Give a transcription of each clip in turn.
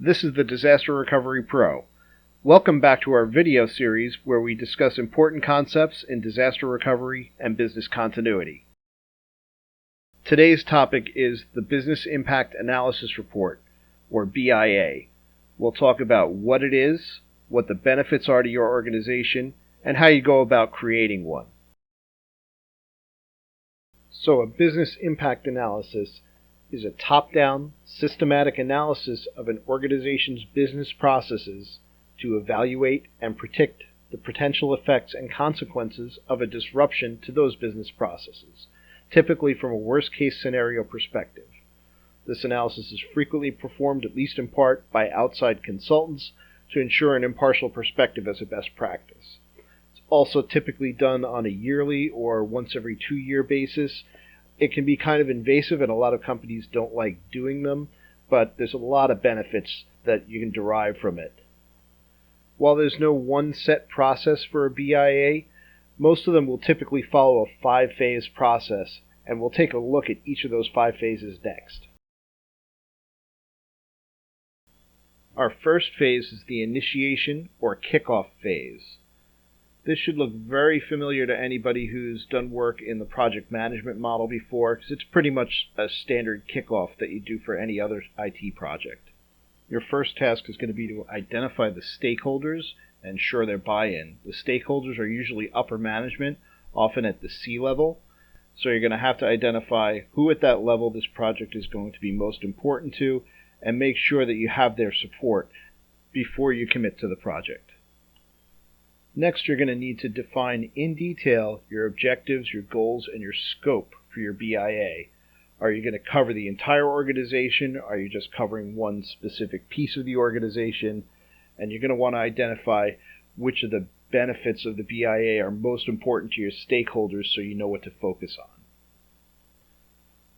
This is the Disaster Recovery Pro. Welcome back to our video series where we discuss important concepts in disaster recovery and business continuity. Today's topic is the Business Impact Analysis Report, or BIA. We'll talk about what it is, what the benefits are to your organization, and how you go about creating one. So a business impact analysis is a top-down, systematic analysis of an organization's business processes to evaluate and predict the potential effects and consequences of a disruption to those business processes, typically from a worst-case scenario perspective. This analysis is frequently performed, at least in part, by outside consultants to ensure an impartial perspective as a best practice. It's also typically done on a yearly or once every 2-year basis. It can be kind of invasive, and a lot of companies don't like doing them, but there's a lot of benefits that you can derive from it. While there's no one set process for a BIA, most of them will typically follow a 5-phase process, and we'll take a look at each of those 5 phases next. Our first phase is the initiation or kickoff phase. This should look very familiar to anybody who's done work in the project management model before, because it's pretty much a standard kickoff that you do for any other IT project. Your first task is going to be to identify the stakeholders and ensure their buy-in. The stakeholders are usually upper management, often at the C level, so you're going to have to identify who at that level this project is going to be most important to, and make sure that you have their support before you commit to the project. Next, you're going to need to define in detail your objectives, your goals, and your scope for your BIA. Are you going to cover the entire organization? Are you just covering one specific piece of the organization? And you're going to want to identify which of the benefits of the BIA are most important to your stakeholders so you know what to focus on.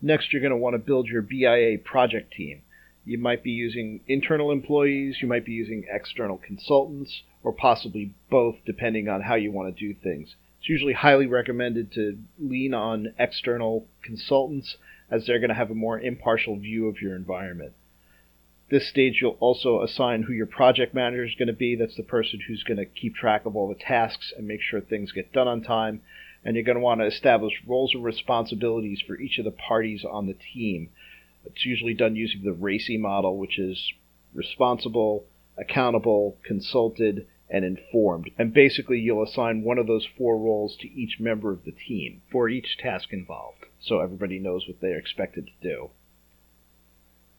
Next, you're going to want to build your BIA project team. You might be using internal employees, you might be using external consultants, or possibly both, depending on how you want to do things. It's usually highly recommended to lean on external consultants, as they're going to have a more impartial view of your environment. This stage, you'll also assign who your project manager is going to be. That's the person who's going to keep track of all the tasks and make sure things get done on time. And you're going to want to establish roles and responsibilities for each of the parties on the team. It's usually done using the RACI model, which is responsible, accountable, consulted, and informed. And basically, you'll assign one of those 4 roles to each member of the team for each task involved, so everybody knows what they're expected to do.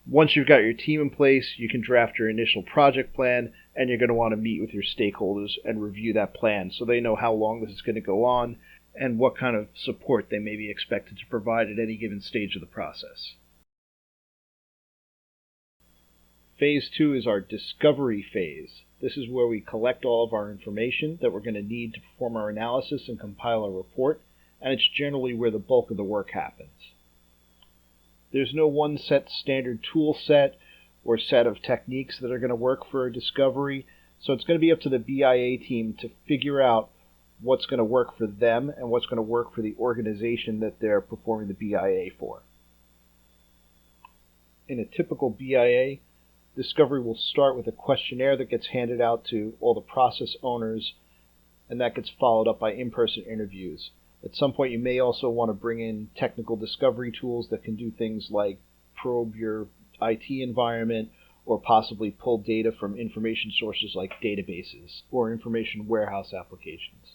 Once you've got your team in place, you can draft your initial project plan, and you're going to want to meet with your stakeholders and review that plan so they know how long this is going to go on and what kind of support they may be expected to provide at any given stage of the process. Phase 2 is our discovery phase. This is where we collect all of our information that we're going to need to perform our analysis and compile a report, and it's generally where the bulk of the work happens. There's no one set standard tool set or set of techniques that are going to work for a discovery, so it's going to be up to the BIA team to figure out what's going to work for them and what's going to work for the organization that they're performing the BIA for. In a typical BIA, discovery will start with a questionnaire that gets handed out to all the process owners, and that gets followed up by in-person interviews. At some point, you may also want to bring in technical discovery tools that can do things like probe your IT environment or possibly pull data from information sources like databases or information warehouse applications.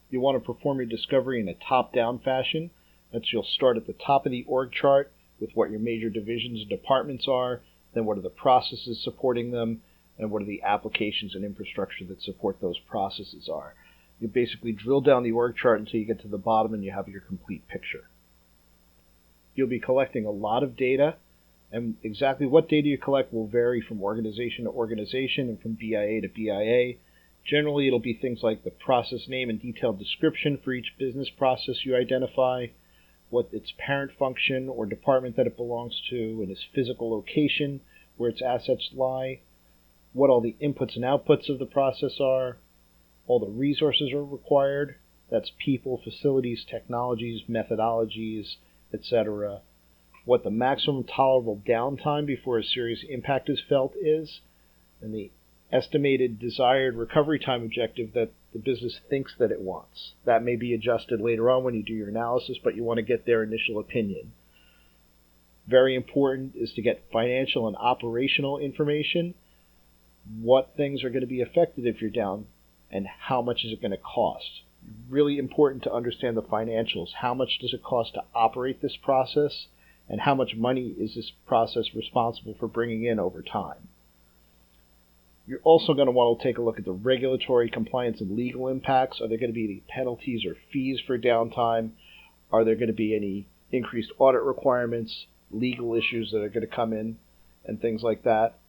You want to perform your discovery in a top-down fashion. That's you'll start at the top of the org chart with what your major divisions and departments are, then what are the processes supporting them, and what are the applications and infrastructure that support those processes are. You basically drill down the org chart until you get to the bottom and you have your complete picture. You'll be collecting a lot of data, and exactly what data you collect will vary from organization to organization and from BIA to BIA. Generally, it'll be things like the process name and detailed description for each business process you identify, what its parent function or department that it belongs to, and its physical location, where its assets lie, what all the inputs and outputs of the process are, all the resources are required, that's people, facilities, technologies, methodologies, etc., what the maximum tolerable downtime before a serious impact is felt is, and the estimated desired recovery time objective that the business thinks that it wants. That may be adjusted later on when you do your analysis, but you want to get their initial opinion. Very important is to get financial and operational information. What things are going to be affected if you're down, and how much is it going to cost? Really important to understand the financials. How much does it cost to operate this process, and how much money is this process responsible for bringing in over time? You're also going to want to take a look at the regulatory, compliance, and legal impacts. Are there going to be any penalties or fees for downtime? Are there going to be any increased audit requirements, legal issues that are going to come in, and things like that?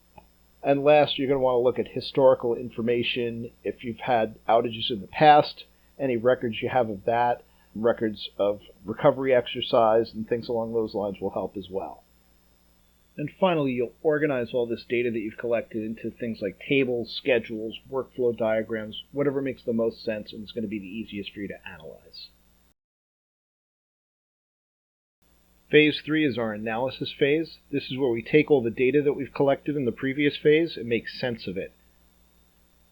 And last, you're going to want to look at historical information. If you've had outages in the past, any records you have of that, records of recovery exercise, and things along those lines will help as well. And finally, you'll organize all this data that you've collected into things like tables, schedules, workflow diagrams, whatever makes the most sense and is going to be the easiest for you to analyze. Phase 3 is our analysis phase. This is where we take all the data that we've collected in the previous phase and make sense of it.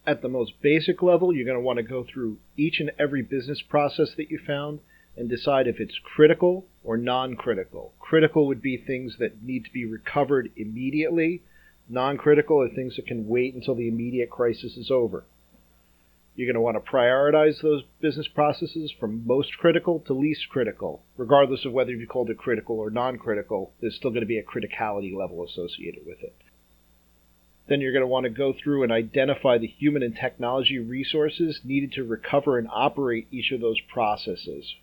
At the most basic level, you're going to want to go through each and every business process that you found and decide if it's critical or non-critical. Critical would be things that need to be recovered immediately. Non-critical are things that can wait until the immediate crisis is over. You're going to want to prioritize those business processes from most critical to least critical. Regardless of whether you called it critical or non-critical, there's still going to be a criticality level associated with it. Then you're going to want to go through and identify the human and technology resources needed to recover and operate each of those processes.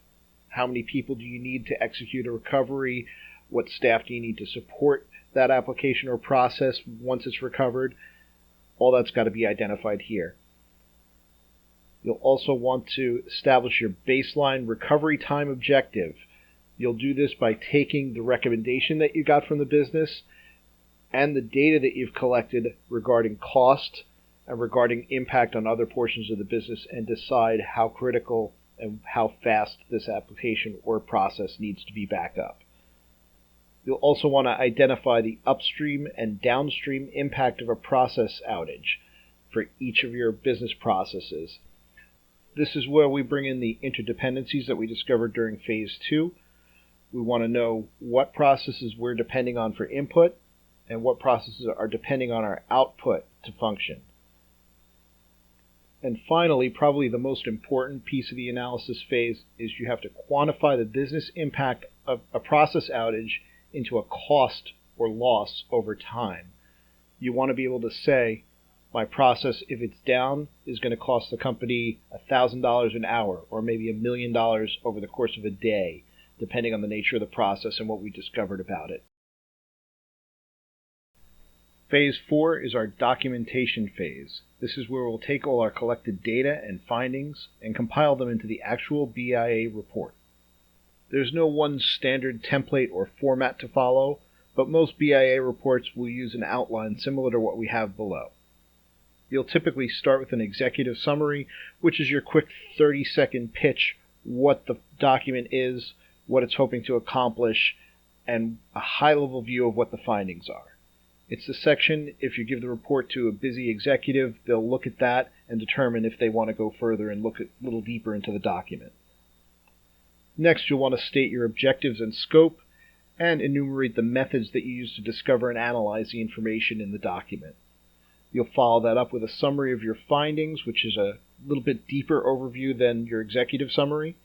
How many people do you need to execute a recovery? What staff do you need to support that application or process once it's recovered? All that's got to be identified here. You'll also want to establish your baseline recovery time objective. You'll do this by taking the recommendation that you got from the business and the data that you've collected regarding cost and regarding impact on other portions of the business and decide how critical and how fast this application or process needs to be back up. You'll also want to identify the upstream and downstream impact of a process outage for each of your business processes. This is where we bring in the interdependencies that we discovered during Phase 2. We want to know what processes we're depending on for input and what processes are depending on our output to function. And finally, probably the most important piece of the analysis phase is you have to quantify the business impact of a process outage into a cost or loss over time. You want to be able to say, my process, if it's down, is going to cost the company $1,000 an hour or maybe $1 million over the course of a day, depending on the nature of the process and what we discovered about it. Phase 4 is our documentation phase. This is where we'll take all our collected data and findings and compile them into the actual BIA report. There's no one standard template or format to follow, but most BIA reports will use an outline similar to what we have below. You'll typically start with an executive summary, which is your quick 30-second pitch, what the document is, what it's hoping to accomplish, and a high-level view of what the findings are. It's the section, if you give the report to a busy executive, they'll look at that and determine if they want to go further and look a little deeper into the document. Next, you'll want to state your objectives and scope and enumerate the methods that you use to discover and analyze the information in the document. You'll follow that up with a summary of your findings, which is a little bit deeper overview than your executive summary,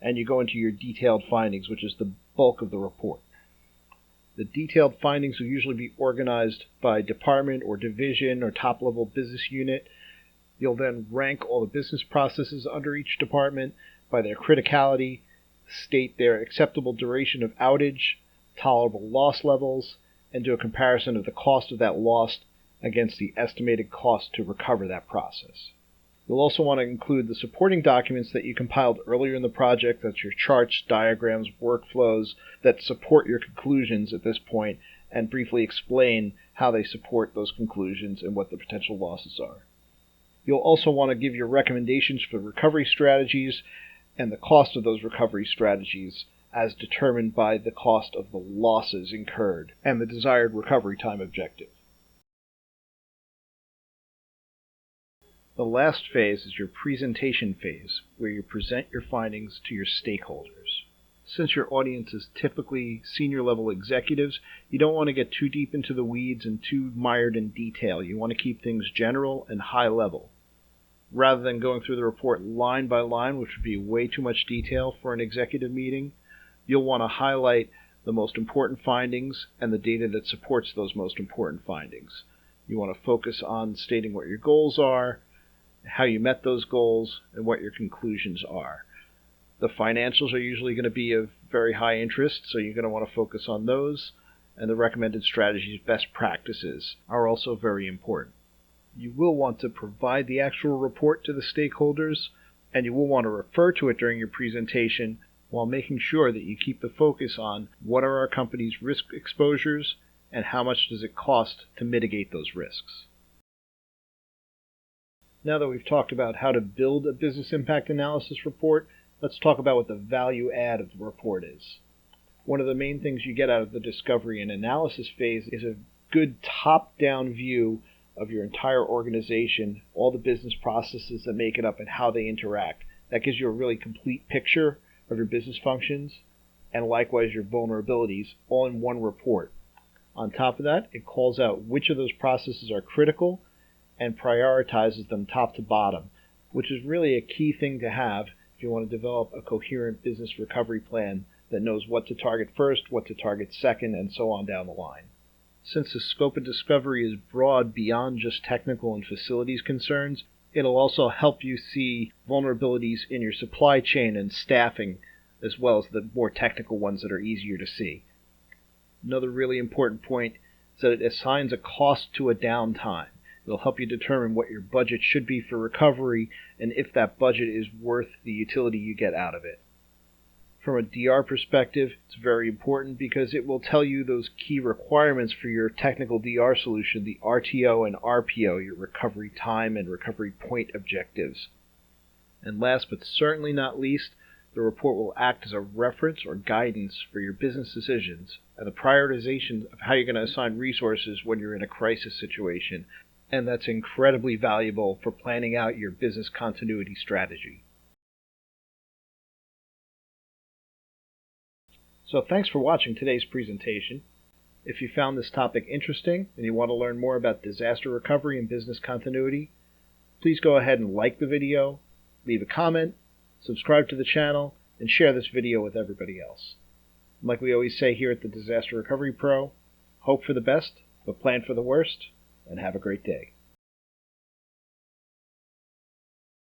and you go into your detailed findings, which is the bulk of the report. The detailed findings will usually be organized by department or division or top-level business unit. You'll then rank all the business processes under each department by their criticality, state their acceptable duration of outage, tolerable loss levels, and do a comparison of the cost of that loss against the estimated cost to recover that process. You'll also want to include the supporting documents that you compiled earlier in the project. That's your charts, diagrams, workflows that support your conclusions at this point, and briefly explain how they support those conclusions and what the potential losses are. You'll also want to give your recommendations for recovery strategies and the cost of those recovery strategies as determined by the cost of the losses incurred and the desired recovery time objective. The last phase is your presentation phase, where you present your findings to your stakeholders. Since your audience is typically senior level executives, you don't want to get too deep into the weeds and too mired in detail. You want to keep things general and high level. Rather than going through the report line by line, which would be way too much detail for an executive meeting, you'll want to highlight the most important findings and the data that supports those most important findings. You want to focus on stating what your goals are, how you met those goals, and what your conclusions are. The financials are usually going to be of very high interest, so you're going to want to focus on those, and the recommended strategies, best practices, are also very important. You will want to provide the actual report to the stakeholders, and you will want to refer to it during your presentation while making sure that you keep the focus on what are our company's risk exposures and how much does it cost to mitigate those risks. Now that we've talked about how to build a business impact analysis report, let's talk about what the value add of the report is. One of the main things you get out of the discovery and analysis phase is a good top-down view of your entire organization, all the business processes that make it up and how they interact. That gives you a really complete picture of your business functions and likewise your vulnerabilities all in one report. On top of that, it calls out which of those processes are critical and prioritizes them top to bottom, which is really a key thing to have if you want to develop a coherent business recovery plan that knows what to target first, what to target second, and so on down the line. Since the scope of discovery is broad beyond just technical and facilities concerns, it'll also help you see vulnerabilities in your supply chain and staffing, as well as the more technical ones that are easier to see. Another really important point is that it assigns a cost to a downtime. It'll help you determine what your budget should be for recovery and if that budget is worth the utility you get out of it. From a DR perspective, it's very important because it will tell you those key requirements for your technical DR solution, the RTO and RPO, your recovery time and recovery point objectives. And last but certainly not least, the report will act as a reference or guidance for your business decisions and the prioritization of how you're going to assign resources when you're in a crisis situation. And that's incredibly valuable for planning out your business continuity strategy. So thanks for watching today's presentation. If you found this topic interesting and you want to learn more about disaster recovery and business continuity, please go ahead and like the video, leave a comment, subscribe to the channel, and share this video with everybody else. Like we always say here at the Disaster Recovery Pro, hope for the best, but plan for the worst, and have a great day.